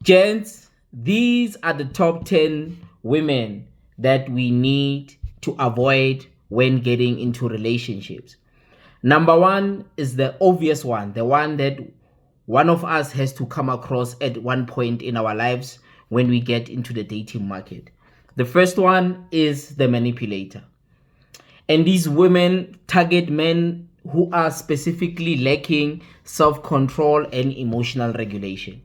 Gents, these are the top 10 women that we need to avoid when getting into relationships. Number one is the obvious one, the one that one of us has to come across at one point in our lives when we get into the dating market. The first one is the manipulator. And these women target men who are specifically lacking self-control and emotional regulation.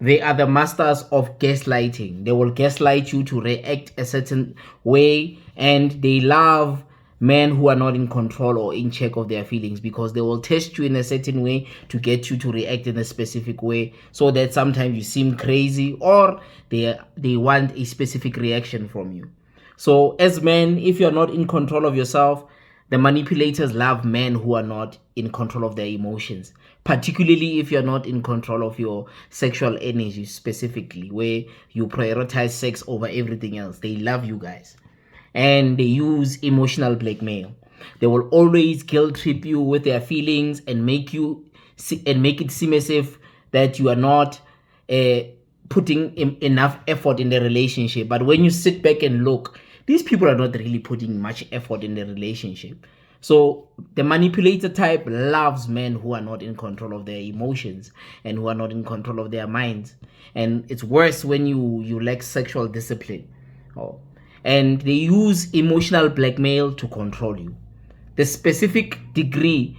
They are the masters of gaslighting. They will gaslight you to react a certain way, and they love men who are not in control or in check of their feelings, because they will test you in a certain way to get you to react in a specific way, so that sometimes you seem crazy, or they want a specific reaction from you. So as men, if you're not in control of yourself, the manipulators love men who are not in control of their emotions, particularly if you're not in control of your sexual energy, specifically, where you prioritize sex over everything else. They love you guys. And they use emotional blackmail. They will always guilt trip you with their feelings and make it seem as if that you are not putting enough effort in the relationship. But when you sit back and look, these people are not really putting much effort in the relationship. So the manipulator type loves men who are not in control of their emotions and who are not in control of their minds. And it's worse when you lack sexual discipline. And they use emotional blackmail to control you. The specific degree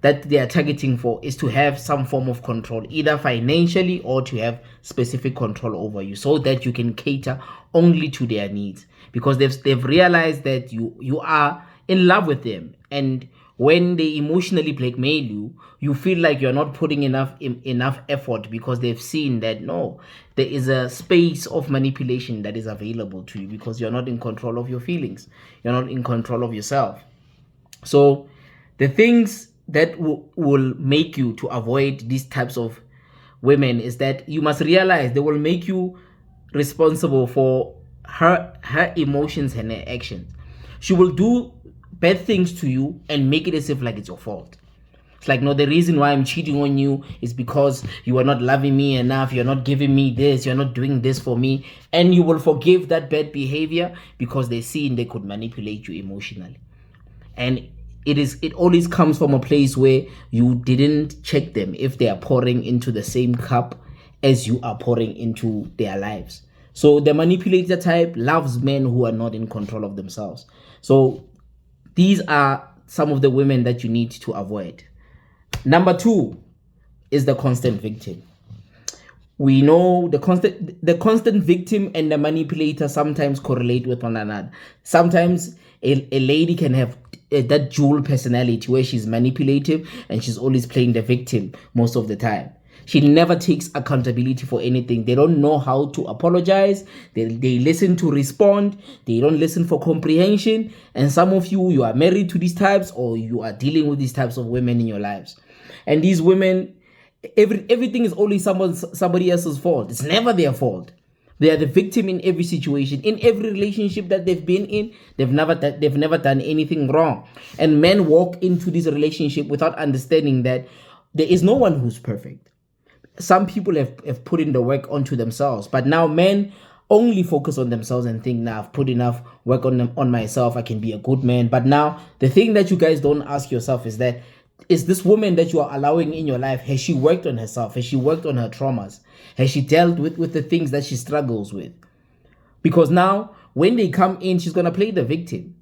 that they are targeting for is to have some form of control, either financially or to have specific control over you, so that you can cater only to their needs, because they've realized that you are in love with them. And when they emotionally blackmail you, you feel like you're not putting enough effort, because they've seen that no, there is a space of manipulation that is available to you, because you're not in control of your feelings, you're not in control of yourself. So the things that will make you to avoid these types of women is that you must realize they will make you responsible for her emotions and her actions. She will do bad things to you and make it as if like it's your fault. It's like, no, the reason why I'm cheating on you is because you are not loving me enough, you're not giving me this, you're not doing this for me. And you will forgive that bad behavior because they see they could manipulate you emotionally. And it always comes from a place where you didn't check them if they are pouring into the same cup as you are pouring into their lives. So the manipulator type loves men who are not in control of themselves. So these are some of the women that you need to avoid. Number two is the constant victim. We know the constant victim and the manipulator sometimes correlate with one another. Sometimes a lady can have that dual personality where she's manipulative and she's always playing the victim most of the time. She never takes accountability for anything. They don't know how to apologize. They listen to respond. They don't listen for comprehension. And some of you are married to these types, or you are dealing with these types of women in your lives. And these women, everything is always somebody else's fault. It's never their fault. They are the victim in every situation, in every relationship that they've been in. They've never done anything wrong. And men walk into this relationship without understanding that there is no one who's perfect. Some people have put in the work onto themselves, but now men only focus on themselves and think, now I've put enough work on myself, I can be a good man. But now the thing that you guys don't ask yourself is that, is this woman that you are allowing in your life, has she worked on herself? Has she worked on her traumas? Has she dealt with the things that she struggles with? Because now when they come in, she's going to play the victim.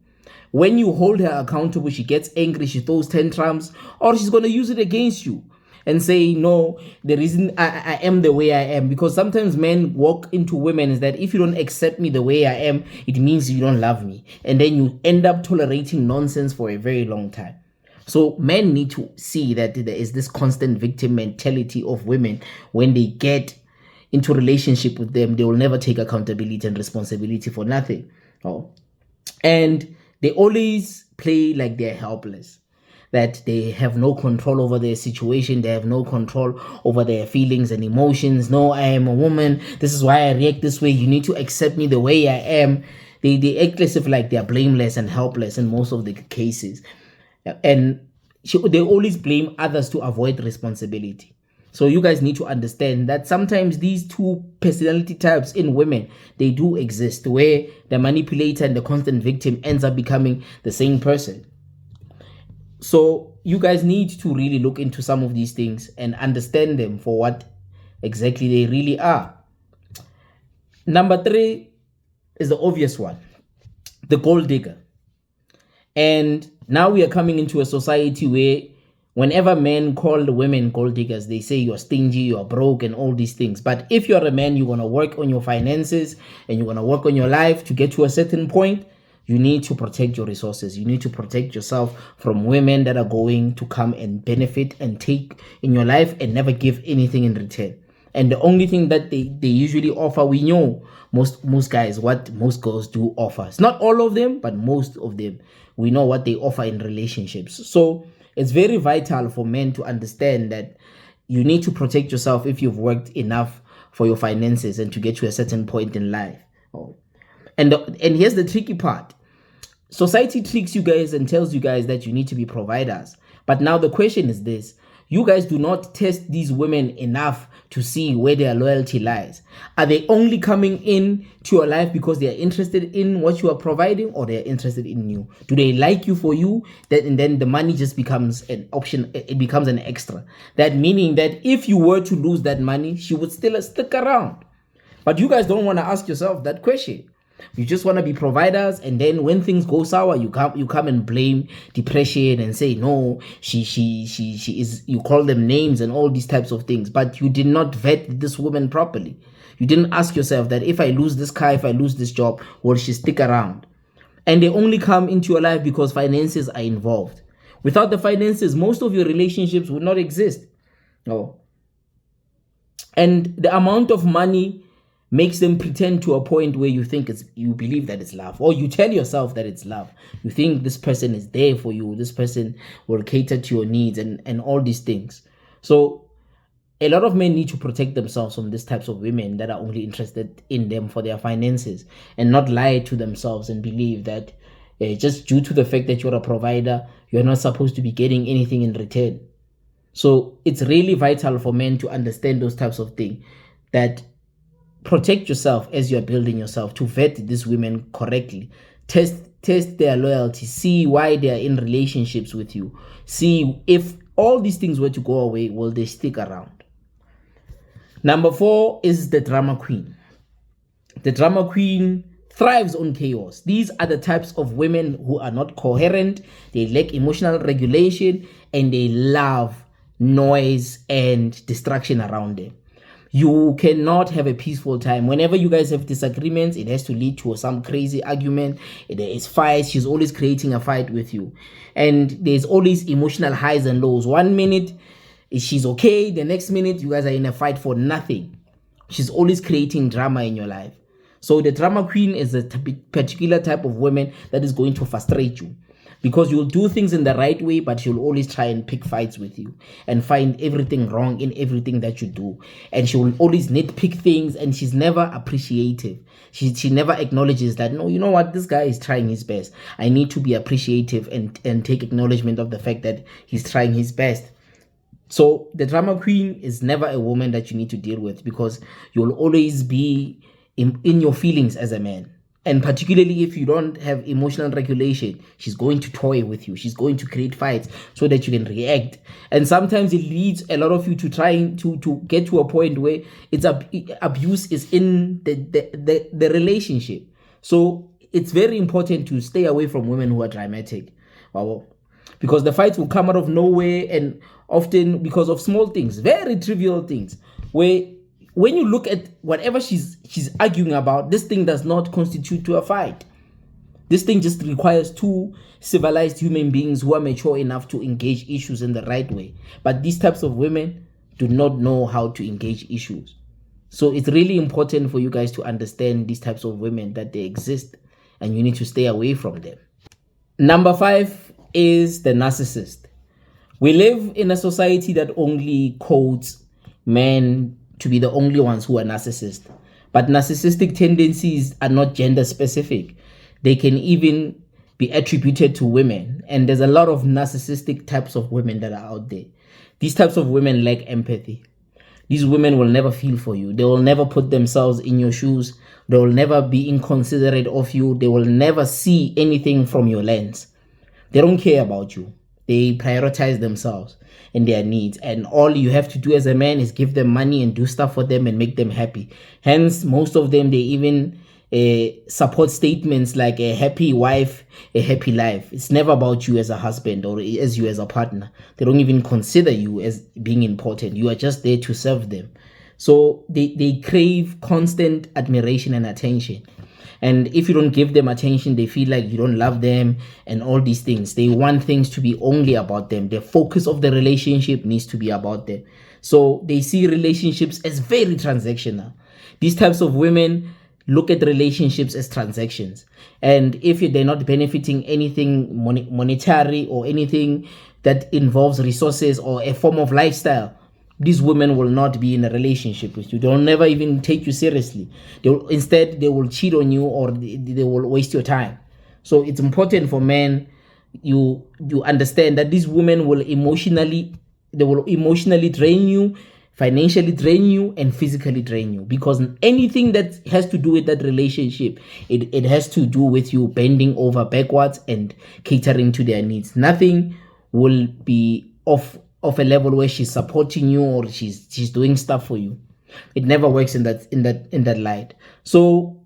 When you hold her accountable, she gets angry, she throws tantrums, or she's going to use it against you and say, no, the reason I am the way I am. Because sometimes men walk into women is that if you don't accept me the way I am, it means you don't love me. And then you end up tolerating nonsense for a very long time. So men need to see that there is this constant victim mentality of women. When they get into relationship with them, they will never take accountability and responsibility for nothing. And they always play like they're helpless, that they have no control over their situation. They have no control over their feelings and emotions. No, I am a woman. This is why I react this way. You need to accept me the way I am. They act as if like they're blameless and helpless in most of the cases. And they always blame others to avoid responsibility. So you guys need to understand that sometimes these two personality types in women, they do exist, where the manipulator and the constant victim ends up becoming the same person. So you guys need to really look into some of these things and understand them for what exactly they really are. Number 3 is the obvious one, the gold digger. And now we are coming into a society where whenever men call the women gold diggers, they say you're stingy, you're broke, and all these things. But if you're a man, you're going to work on your finances and you're going to work on your life to get to a certain point. You need to protect your resources. You need to protect yourself from women that are going to come and benefit and take in your life and never give anything in return. And the only thing that they usually offer, we know most guys, what most girls do offer. It's not all of them, but most of them. We know what they offer in relationships. So it's very vital for men to understand that you need to protect yourself if you've worked enough for your finances and to get to a certain point in life. And here's the tricky part. Society tricks you guys and tells you guys that you need to be providers. But now the question is this. You guys do not test these women enough to see where their loyalty lies. Are they only coming in to your life because they are interested in what you are providing, or they are interested in you? Do they like you for you? And then the money just becomes an option. It becomes an extra. That meaning that if you were to lose that money, she would still stick around. But you guys don't want to ask yourself that question. You just want to be providers, and then when things go sour, you come and blame depression and say no, she is. You call them names and all these types of things, but you did not vet this woman properly. You didn't ask yourself that if I lose this car, if I lose this job, will she stick around? And they only come into your life because finances are involved. Without the finances, most of your relationships would not exist. No. And the amount of money makes them pretend to a point where you believe that it's love, or you tell yourself that it's love. You think this person is there for you, this person will cater to your needs and all these things. So a lot of men need to protect themselves from these types of women that are only interested in them for their finances, and not lie to themselves and believe that just due to the fact that you're a provider, you're not supposed to be getting anything in return. So it's really vital for men to understand those types of things, that protect yourself as you're building yourself, to vet these women correctly. Test their loyalty. See why they are in relationships with you. See if all these things were to go away, will they stick around? Number 4 is the drama queen. The drama queen thrives on chaos. These are the types of women who are not coherent. They lack emotional regulation, and they love noise and distraction around them. You cannot have a peaceful time. Whenever you guys have disagreements, it has to lead to some crazy argument. There is fights. She's always creating a fight with you. And there's always emotional highs and lows. 1 minute, she's okay. The next minute, you guys are in a fight for nothing. She's always creating drama in your life. So the drama queen is a particular type of woman that is going to frustrate you, because you'll do things in the right way, but she'll always try and pick fights with you and find everything wrong in everything that you do. And she will always nitpick things, and she's never appreciative. She never acknowledges that, no, you know what, this guy is trying his best. I need to be appreciative and take acknowledgement of the fact that he's trying his best. So the drama queen is never a woman that you need to deal with, because you'll always be in your feelings as a man. And particularly if you don't have emotional regulation, she's going to toy with you. She's going to create fights so that you can react. And sometimes it leads a lot of you to trying to get to a point where abuse is in the relationship. So it's very important to stay away from women who are dramatic. Because the fights will come out of nowhere, and often because of small things, very trivial things, where when you look at whatever she's arguing about, this thing does not constitute to a fight. This thing just requires two civilized human beings who are mature enough to engage issues in the right way. But these types of women do not know how to engage issues. So it's really important for you guys to understand these types of women, that they exist, and you need to stay away from them. Number 5 is the narcissist. We live in a society that only codes men to be the only ones who are narcissists. But narcissistic tendencies are not gender specific. They can even be attributed to women. And there's a lot of narcissistic types of women that are out there. These types of women lack empathy. These women will never feel for you. They will never put themselves in your shoes. They will never be inconsiderate of you. They will never see anything from your lens. They don't care about you. They prioritize themselves and their needs. And all you have to do as a man is give them money and do stuff for them and make them happy. Hence, most of them, they even support statements like a happy wife, a happy life. It's never about you as a husband or as you as a partner. They don't even consider you as being important. You are just there to serve them. So they crave constant admiration and attention. And if you don't give them attention, they feel like you don't love them and all these things. They want things to be only about them. The focus of the relationship needs to be about them. So they see relationships as very transactional. These types of women look at relationships as transactions. And if they're not benefiting anything monetary or anything that involves resources or a form of lifestyle, these women will not be in a relationship with you. They'll never even take you seriously. Instead, they will cheat on you or they will waste your time. So it's important for men, you understand that these women will emotionally drain you, financially drain you, and physically drain you. Because anything that has to do with that relationship, it has to do with you bending over backwards and catering to their needs. Nothing will be of a level where she's supporting you or she's doing stuff for you. It never works in that light. So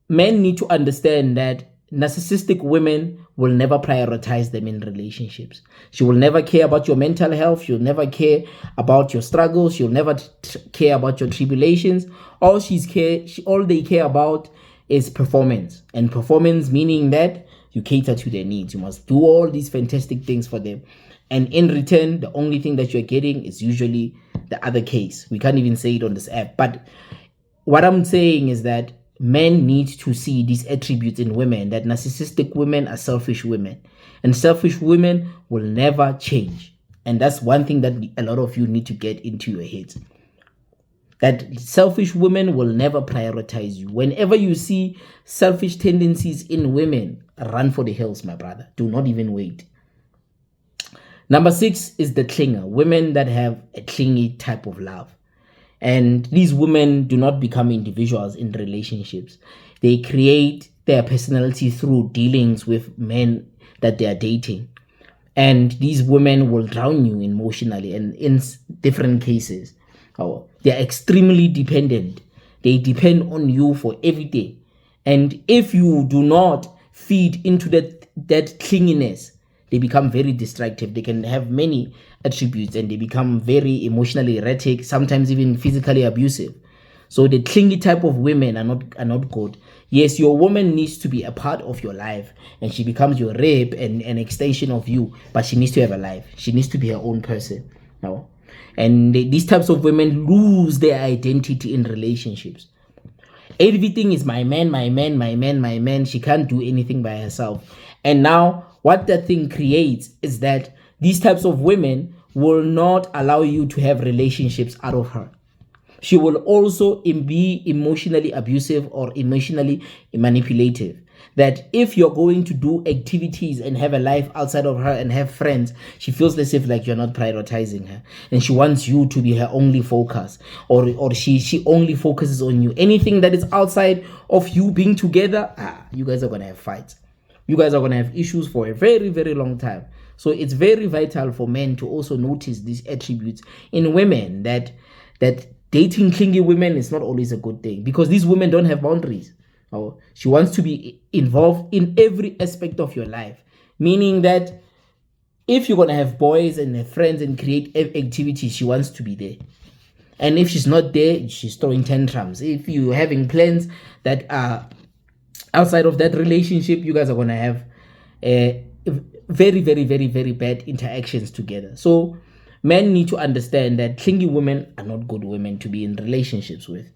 men need to understand that narcissistic women will never prioritize them in relationships. She will never care about your mental health. She'll never care about your struggles. She'll never care about your tribulations. All they care about is performance. And performance meaning that you cater to their needs. You must do all these fantastic things for them. And in return, the only thing that you're getting is usually the other case. We can't even say it on this app. But what I'm saying is that men need to see these attributes in women, that narcissistic women are selfish women. And selfish women will never change. And that's one thing that a lot of you need to get into your heads. That selfish women will never prioritize you. Whenever you see selfish tendencies in women, run for the hills, my brother. Do not even wait. Number 6 is the clinger. Women that have a clingy type of love. And these women do not become individuals in relationships. They create their personality through dealings with men that they are dating. And these women will drown you emotionally and in different cases. They're extremely dependent. They depend on you for everything. And if you do not feed into that clinginess, they become very destructive. They can have many attributes and they become very emotionally erratic, sometimes even physically abusive. So the clingy type of women are not good. Yes, your woman needs to be a part of your life and she becomes your rib and an extension of you, but she needs to have a life. She needs to be her own person. No? And these types of women lose their identity in relationships. Everything is my man, my man, my man, my man. She can't do anything by herself. And now what that thing creates is that these types of women will not allow you to have relationships out of her. She will also be emotionally abusive or emotionally manipulative. That if you're going to do activities and have a life outside of her and have friends, she feels as if like you're not prioritizing her. And she wants you to be her only focus. Or she only focuses on you. Anything that is outside of you being together, you guys are going to have fights. You guys are going to have issues for a very, very long time. So it's very vital for men to also notice these attributes in women, that dating clingy women is not always a good thing because these women don't have boundaries. She wants to be involved in every aspect of your life, meaning that if you're going to have boys and have friends and create activities, she wants to be there. And if she's not there, she's throwing tantrums. If you're having plans that are outside of that relationship, you guys are going to have very, very, very, very bad interactions together. So men need to understand that clingy women are not good women to be in relationships with.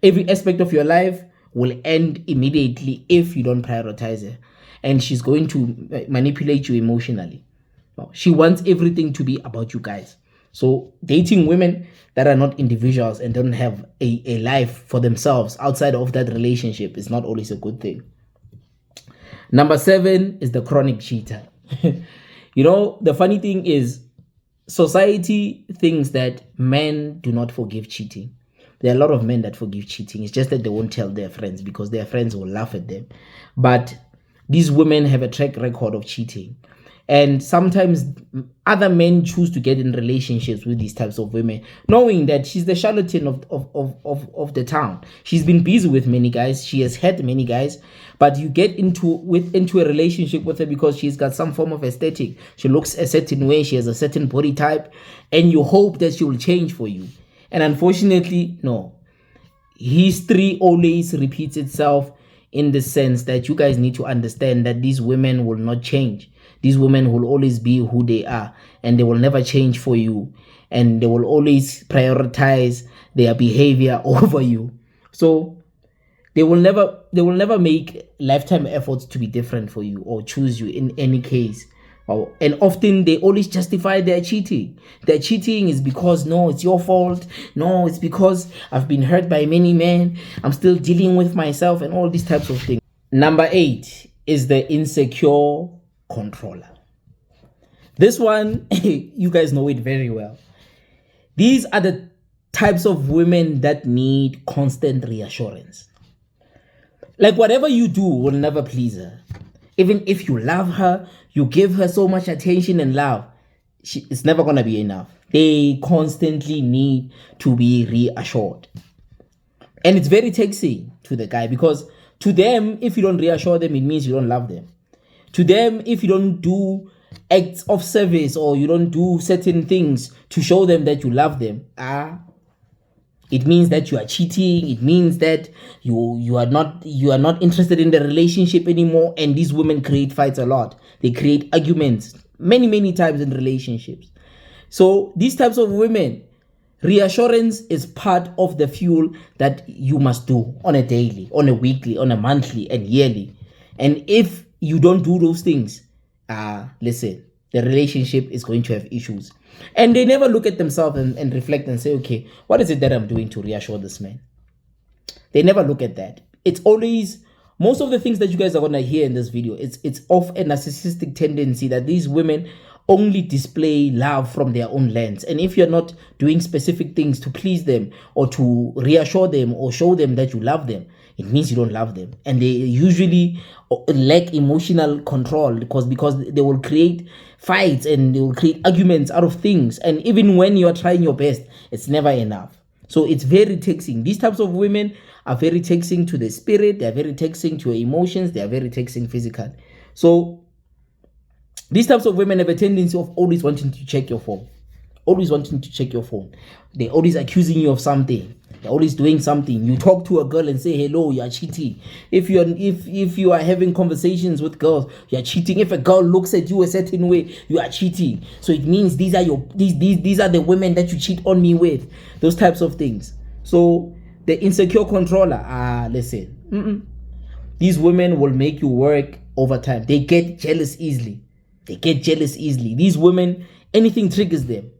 Every aspect of your life will end immediately if you don't prioritize her. And she's going to manipulate you emotionally. She wants everything to be about you guys. So dating women that are not individuals and don't have a life for themselves outside of that relationship is not always a good thing. Number 7 is the chronic cheater. The funny thing is, society thinks that men do not forgive cheating. There are a lot of men that forgive cheating. It's just that they won't tell their friends because their friends will laugh at them. But these women have a track record of cheating. And sometimes other men choose to get in relationships with these types of women, knowing that she's the charlatan of the town. She's been busy with many guys. She has had many guys. But you get into a relationship with her because she's got some form of aesthetic. She looks a certain way. She has a certain body type. And you hope that she will change for you. And unfortunately, no. History always repeats itself in the sense that you guys need to understand that these women will not change. These women will always be who they are, and they will never change for you, and they will always prioritize their behavior over you. So they will never make lifetime efforts to be different for you or choose you in any case. And often they always justify their cheating. Their cheating is because, no, it's your fault. No, it's because I've been hurt by many men. I'm still dealing with myself and all these types of things. Number 8 is the insecure controller. This one, you guys know it very well. These are the types of women that need constant reassurance. Like whatever you do will never please her. Even if you love her, you give her so much attention and love, it's never going to be enough. They constantly need to be reassured. And it's very taxing to the guy because to them, if you don't reassure them, it means you don't love them. To them, if you don't do acts of service or you don't do certain things to show them that you love them, it means that you are cheating. It means that you are not interested in the relationship anymore. And these women create fights a lot. They create arguments many times in relationships. So these types of women, reassurance is part of the fuel that you must do on a daily, on a weekly, on a monthly and yearly. And if you don't do those things, listen, the relationship is going to have issues. And they never look at themselves and reflect and say, okay, what is it that I'm doing to reassure this man? They never look at that. It's always, most of the things that you guys are going to hear in this video, it's of a narcissistic tendency that these women only display love from their own lens. And if you're not doing specific things to please them or to reassure them or show them that you love them, it means you don't love them. And they usually lack emotional control because they will create fights and they will create arguments out of things. And even when you are trying your best, it's never enough. So it's very taxing. These types of women are very taxing to the spirit. They are very taxing to your emotions. They are very taxing physically. So these types of women have a tendency of always wanting to check your phone. Always wanting to check your phone. They're always accusing you of something. They're always doing something. You talk to a girl and say, hello, you are cheating. If you are having conversations with girls, you are cheating. If a girl looks at you a certain way, you are cheating. So it means these are the women that you cheat on me with. Those types of things. So the insecure controller, listen. These women will make you work overtime. They get jealous easily. These women, anything triggers them.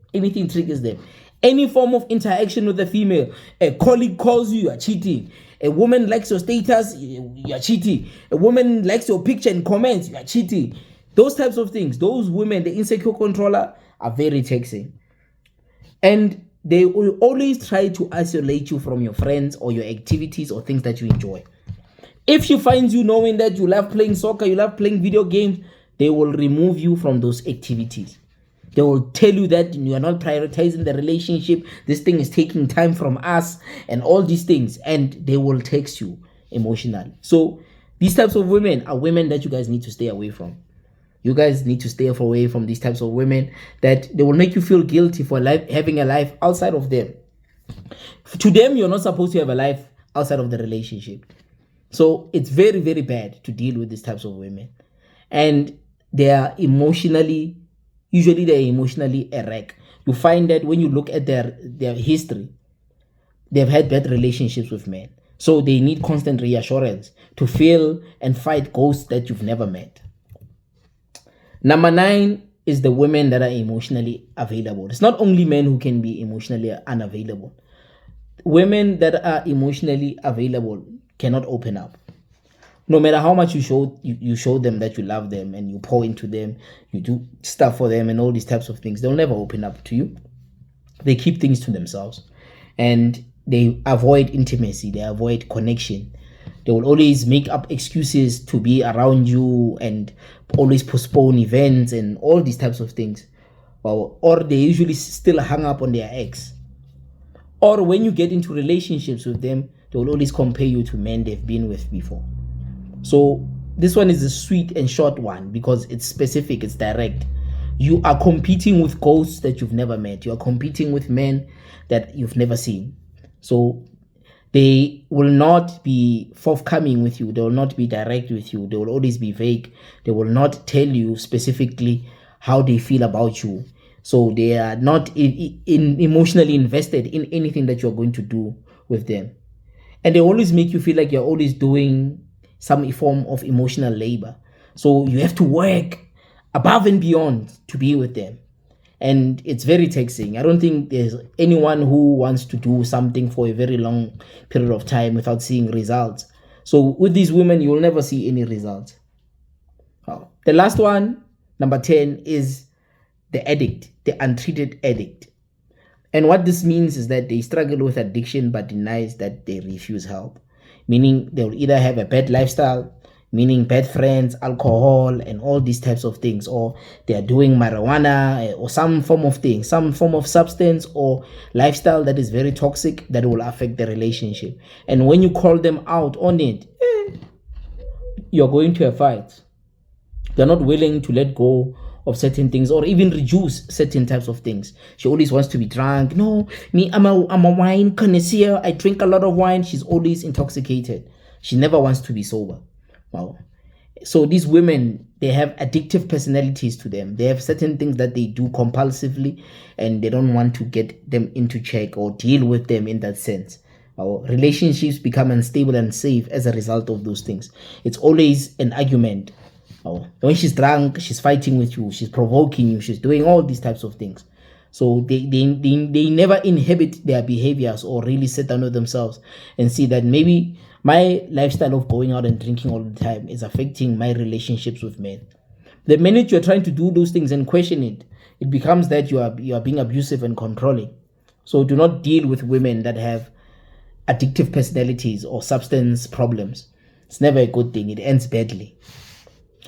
Any form of interaction with a female, a colleague calls you, you are cheating. A woman likes your status, you are cheating. A woman likes your picture and comments, you are cheating. Those types of things, those women, the insecure controller, are very taxing. And they will always try to isolate you from your friends or your activities or things that you enjoy. If she finds you knowing that you love playing soccer, you love playing video games, they will remove you from those activities. They will tell you that you are not prioritizing the relationship. This thing is taking time from us and all these things. And they will text you emotionally. So these types of women are women that you guys need to stay away from. You guys need to stay away from these types of women that they will make you feel guilty for having a life outside of them. To them, you're not supposed to have a life outside of the relationship. So it's very, very bad to deal with these types of women. And they are emotionally a wreck. You find that when you look at their history, they've had bad relationships with men. So they need constant reassurance to feel and fight ghosts that you've never met. Number 9 is the women that are emotionally available. It's not only men who can be emotionally unavailable. Women that are emotionally available cannot open up. no matter how much you show them that you love them and you pour into them, you do stuff for them and all these types of things, they'll never open up to you. They keep things to themselves, and they avoid intimacy, they avoid connection. They will always make up excuses to be around you and always postpone events and all these types of things. Or they usually still hang up on their ex. Or when you get into relationships with them, they will always compare you to men they've been with before. So this one is a sweet and short one because it's specific, it's direct. You are competing with ghosts that you've never met. You are competing with men that you've never seen. So they will not be forthcoming with you. They will not be direct with you. They will always be vague. They will not tell you specifically how they feel about you. So they are not emotionally invested in anything that you're going to do with them. And they always make you feel like you're always doing some form of emotional labor. So you have to work above and beyond to be with them. And it's very taxing. I don't think there's anyone who wants to do something for a very long period of time without seeing results. So with these women, you will never see any results. The last one, number 10, is the addict, the untreated addict. And what this means is that they struggle with addiction but denies that they refuse help. Meaning they will either have a bad lifestyle, meaning bad friends, alcohol, and all these types of things, or they are doing marijuana or some form of thing, some form of substance or lifestyle that is very toxic that will affect the relationship. And when you call them out on it, you're going to a fight. They're not willing to let go of certain things or even reduce certain types of things. She always wants to be drunk. No, me, I'm a wine connoisseur. I drink a lot of wine. She's always intoxicated. She never wants to be sober. Wow. So these women, they have addictive personalities to them. They have certain things that they do compulsively and they don't want to get them into check or deal with them in that sense. Our relationships become unstable and safe as a result of those things. It's always an argument. When she's drunk, she's fighting with you, she's provoking you, she's doing all these types of things. So they never inhibit their behaviors or really sit down with themselves and see that maybe my lifestyle of going out and drinking all the time is affecting my relationships with men. The minute you're trying to do those things and question it, it becomes that you are being abusive and controlling. So do not deal with women that have addictive personalities or substance problems. It's never a good thing. It ends badly.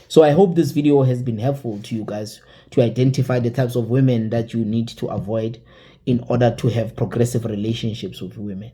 So I hope this video has been helpful to you guys to identify the types of women that you need to avoid in order to have progressive relationships with women.